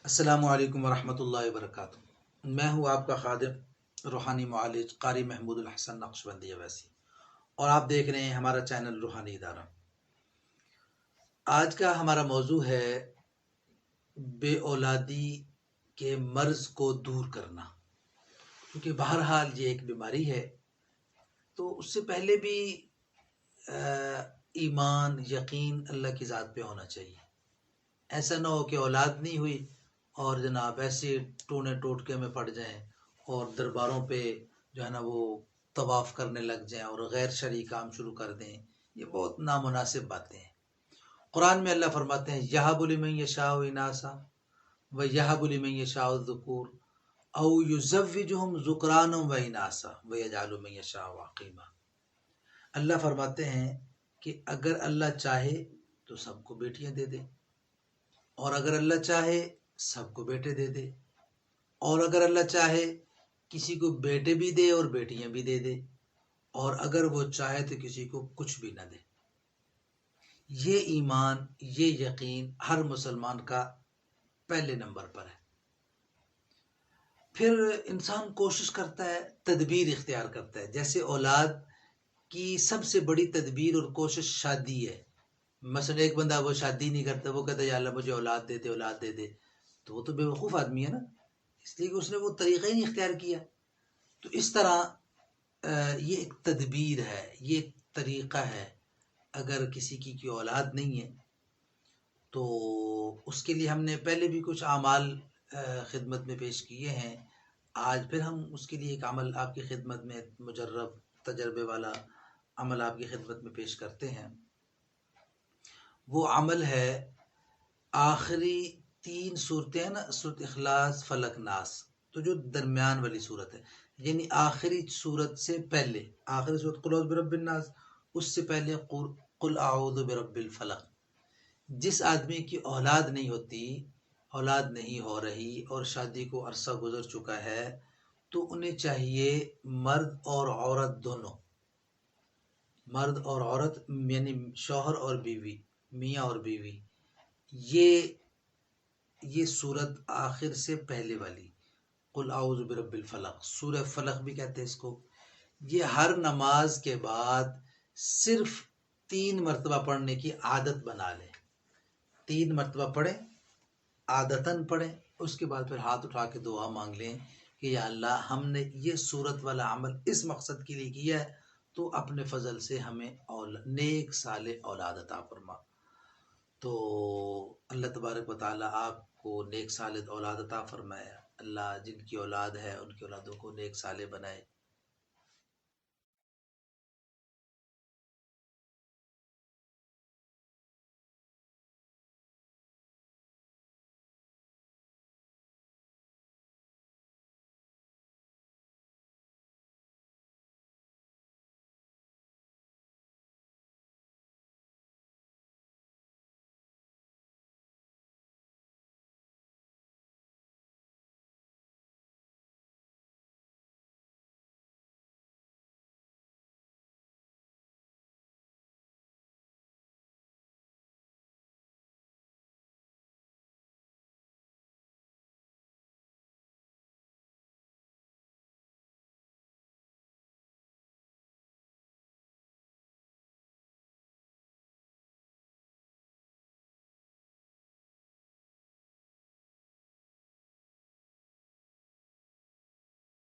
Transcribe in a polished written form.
السلام علیکم ورحمۃ اللہ وبرکاتہ۔ میں ہوں آپ کا خادم روحانی معالج قاری محمود الحسن نقشبندی اویسی، اور آپ دیکھ رہے ہیں ہمارا چینل روحانی ادارہ۔ آج کا ہمارا موضوع ہے بے اولادی کے مرض کو دور کرنا، کیونکہ بہرحال یہ ایک بیماری ہے، تو اس سے پہلے بھی ایمان یقین اللہ کی ذات پہ ہونا چاہیے۔ ایسا نہ ہو کہ اولاد نہیں ہوئی اور جناب ایسے ٹونے ٹوٹکے میں پڑ جائیں اور درباروں پہ جو ہے نا وہ طواف کرنے لگ جائیں اور غیر شرعی کام شروع کر دیں۔ یہ بہت نامناسب باتیں ہیں۔ قرآن میں اللہ فرماتے ہیں یہب لمن یشاء اناسا و یہب لمن یشاء الذکور او یزوجہم ذکرانا و اناسا و یجعل من یشاء عقیما۔ اللہ فرماتے ہیں کہ اگر اللہ چاہے تو سب کو بیٹیاں دے دے، اور اگر اللہ چاہے سب کو بیٹے دے دے، اور اگر اللہ چاہے کسی کو بیٹے بھی دے اور بیٹیاں بھی دے دے، اور اگر وہ چاہے تو کسی کو کچھ بھی نہ دے۔ یہ ایمان، یہ یقین ہر مسلمان کا پہلے نمبر پر ہے۔ پھر انسان کوشش کرتا ہے، تدبیر اختیار کرتا ہے۔ جیسے اولاد کی سب سے بڑی تدبیر اور کوشش شادی ہے۔ مثلا ایک بندہ وہ شادی نہیں کرتا، وہ کہتا ہے یا اللہ مجھے اولاد دے دے، اولاد دے دے، تو وہ تو بے وقوف آدمی ہے نا، اس لیے کہ اس نے وہ طریقہ ہی نہیں اختیار کیا۔ تو اس طرح یہ ایک تدبیر ہے، یہ ایک طریقہ ہے۔ اگر کسی کی اولاد نہیں ہے تو اس کے لیے ہم نے پہلے بھی کچھ اعمال خدمت میں پیش کیے ہیں۔ آج پھر ہم اس کے لیے ایک عمل آپ کی خدمت میں، مجرب تجربے والا عمل آپ کی خدمت میں پیش کرتے ہیں۔ وہ عمل ہے آخری 3 صورتیں ہیں نا، سورۃ اخلاص، فلق، ناس، تو جو درمیان والی صورت ہے، یعنی آخری صورت سے پہلے، آخری صورت قل اعوذ برب الناس، اس سے پہلے قل اعوذ برب الفلق۔ جس آدمی کی اولاد نہیں ہوتی، اولاد نہیں ہو رہی اور شادی کو عرصہ گزر چکا ہے، تو انہیں چاہیے مرد اور عورت دونوں، مرد اور عورت یعنی شوہر اور بیوی، میاں اور بیوی، یہ صورت آخر سے پہلے والی قل اعوذ برب الفلق، سورہ فلق بھی کہتے ہیں اس کو، یہ ہر نماز کے بعد صرف 3 مرتبہ پڑھنے کی عادت بنا لیں۔ 3 مرتبہ پڑھیں، عادتاً پڑھیں، اس کے بعد پھر ہاتھ اٹھا کے دعا مانگ لیں کہ یا اللہ ہم نے یہ صورت والا عمل اس مقصد کے لیے کیا ہے، تو اپنے فضل سے ہمیں نیک صالح اولاد عطا فرما۔ تو اللہ تبارک و تعالیٰ آپ کو نیک صالح اولاد عطا فرمائے۔ اللہ جن کی اولاد ہے ان کی اولادوں کو نیک صالح بنائے۔